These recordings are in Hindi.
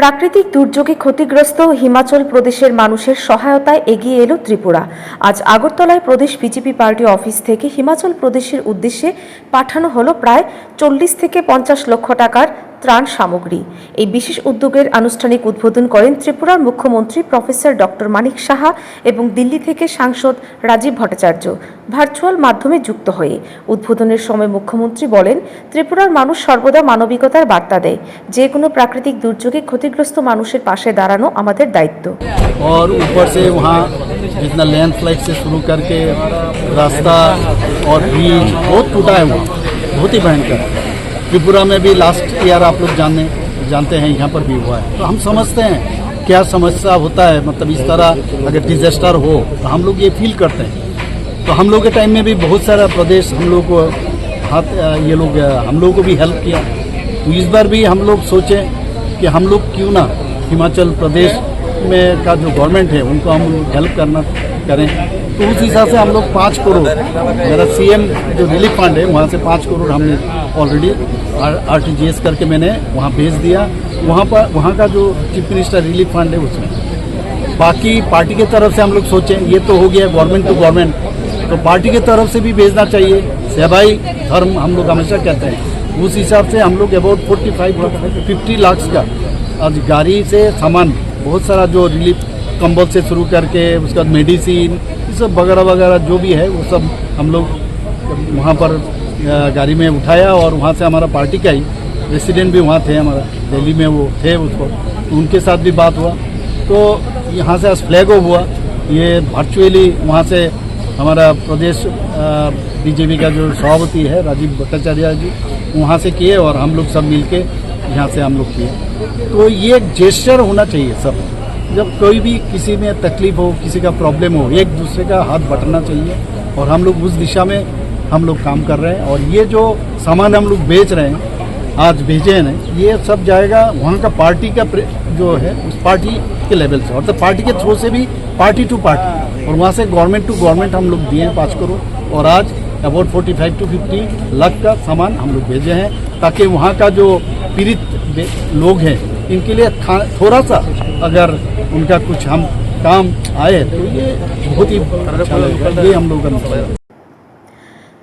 প্রাকৃতিক দুর্যোগে ক্ষতিগ্রস্ত হিমাচল প্রদেশের মানুষের সহায়তায় এগিয়ে এলো ত্রিপুরা। আজ আগরতলায় প্রদেশ বিজেপি পার্টি অফিস থেকে হিমাচল প্রদেশের উদ্দেশ্যে পাঠানো হলো প্রায় 40 থেকে 50 লক্ষ টাকার ত্রাণ সামগ্রী। এই বিশেষ উদ্যোগের আনুষ্ঠানিক উদ্বোধন করেন ত্রিপুরার মুখ্যমন্ত্রী প্রফেসর ডক্টর মানিক সাহা এবং দিল্লি থেকে সাংসদ রাজীব ভট্টাচার্য ভার্চুয়াল মাধ্যমে যুক্ত হয়ে উদ্বোধনের সময় মুখ্যমন্ত্রী বলেন, ত্রিপুরার মানুষ সর্বদা মানবিকতার বার্তা দেয়। যে কোনো প্রাকৃতিক দুর্যোগে ক্ষতিগ্রস্ত মানুষের পাশে দাঁড়ানো আমাদের দায়িত্ব। और ऊपर से वहाँ जितना लैंडस्लाइड से शुरू करके रास्ता और ब्रिज बहुत टूटा है, वहाँ बहुत ही भयंकर है। त्रिपुरा में भी लास्ट ईयर आप लोग जानते हैं यहाँ पर भी हुआ है, तो हम समझते हैं क्या समस्या होता है। मतलब इस तरह अगर डिजास्टर हो तो हम लोग ये फील करते हैं। तो हम लोग के टाइम में भी बहुत सारा प्रदेश हम लोग को हम लोग को भी हेल्प किया। तो इस बार भी हम लोग सोचें कि हम लोग क्यों ना हिमाचल प्रदेश में का जो गवर्नमेंट है उनको हम हेल्प करें। तो उस हिसाब से हम लोग 5 करोड़ मेरा सीएम जो रिलीफ फंड है वहाँ से 5 करोड़ हमने ऑलरेडी RTGS करके मैंने वहाँ भेज दिया। वहाँ का जो चीफ मिनिस्टर रिलीफ फंड है उसमें बाकी पार्टी की तरफ से हम लोग सोचें, ये तो हो गया गवर्नमेंट टू गवर्नमेंट, तो पार्टी की तरफ से भी भेजना चाहिए। सेवाई धर्म हम लोग हमेशा कहते हैं, उस हिसाब से हम लोग अबाउट 45-50 लाख का आज गाड़ी से सामान बहुत सारा जो रिलीफ कंबल से शुरू करके उसके बाद मेडिसिन ये सब वगैरह वगैरह जो भी है वो सब हम लोग वहाँ पर गाड़ी में उठाया। और वहाँ से हमारा पार्टी का ही प्रेसिडेंट भी वहाँ थे, हमारा दिल्ली में वो थे उसको, तो उनके साथ भी बात हुआ। तो यहाँ से आज फ्लैग ऑफ हुआ, ये वर्चुअली वहाँ से हमारा प्रदेश बीजेपी का जो सभापति है राजीव भट्टाचार्य जी वहाँ से किए और हम लोग सब मिलके यहाँ से हम लोग किए। तो ये एक जेस्चर होना चाहिए सब, जब कोई भी किसी में तकलीफ हो, किसी का प्रॉब्लम हो, एक दूसरे का हाथ बटाना चाहिए। और हम लोग उस दिशा में हम लोग काम कर रहे हैं। और ये जो सामान हम लोग बेच रहे हैं, आज भेजे हैं, ये सब जाएगा वहाँ का पार्टी का जो है उस पार्टी के लेवल से, और तो पार्टी के थ्रू से भी पार्टी टू पार्टी, और वहाँ से गवर्नमेंट टू गवर्नमेंट हम लोग दिए 5 करोड़। और आज अबाउट 45-50 लाख का सामान हम लोग भेजे हैं, ताकि वहाँ का जो पीड़ित लोग हैं इनके लिए थोड़ा सा अगर उनका कुछ हम काम आए तो ये बहुत ही अच्छा लगेगा। ये हम लोग का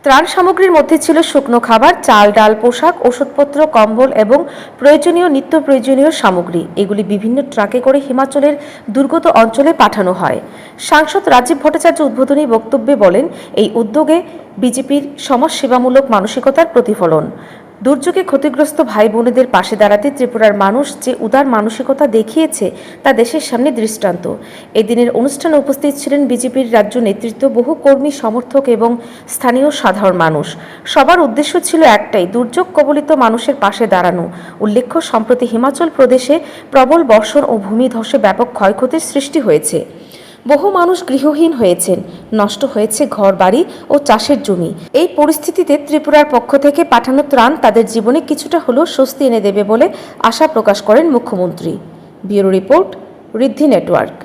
ত্রাণ সামগ্রীর মধ্যে ছিল শুকনো খাবার, চাল, ডাল, পোশাক, ওষুধপত্র, কম্বল এবং প্রয়োজনীয় নিত্য প্রয়োজনীয় সামগ্রী। এগুলি বিভিন্ন ট্রাকে করে হিমাচলের দুর্গত অঞ্চলে পাঠানো হয়। সাংসদ রাজীব ভট্টাচার্য উদ্বোধনী বক্তব্যে বলেন, এই উদ্যোগে বিজেপির সমাজসেবামূলক মানসিকতার প্রতিফলন। দুর্যোগে ক্ষতিগ্রস্ত ভাই বোনেদের পাশে দাঁড়াতে ত্রিপুরার মানুষ যে উদার মানসিকতা দেখিয়েছে তা দেশের সামনে দৃষ্টান্ত। এদিনের অনুষ্ঠানে উপস্থিত ছিলেন বিজেপির রাজ্য নেতৃত্ব, বহু কর্মী, সমর্থক এবং স্থানীয় সাধারণ মানুষ। সবার উদ্দেশ্য ছিল একটাই, দুর্যোগ কবলিত মানুষের পাশে দাঁড়ানো। উল্লেখ্য, সম্প্রতি হিমাচল প্রদেশে প্রবল বর্ষণ ও ভূমিধসে ব্যাপক ক্ষয়ক্ষতির সৃষ্টি হয়েছে। বহু মানুষ গৃহহীন হয়েছেন, নষ্ট হয়েছে ঘরবাড়ি ও চাষের জমি। এই পরিস্থিতিতে ত্রিপুরার পক্ষ থেকে পাঠানো ত্রাণ তাদের জীবনে কিছুটা হলেও স্বস্তি এনে দেবে বলে আশা প্রকাশ করেন মুখ্যমন্ত্রী। ব্যুরো রিপোর্ট, ঋদ্ধি নেটওয়ার্ক।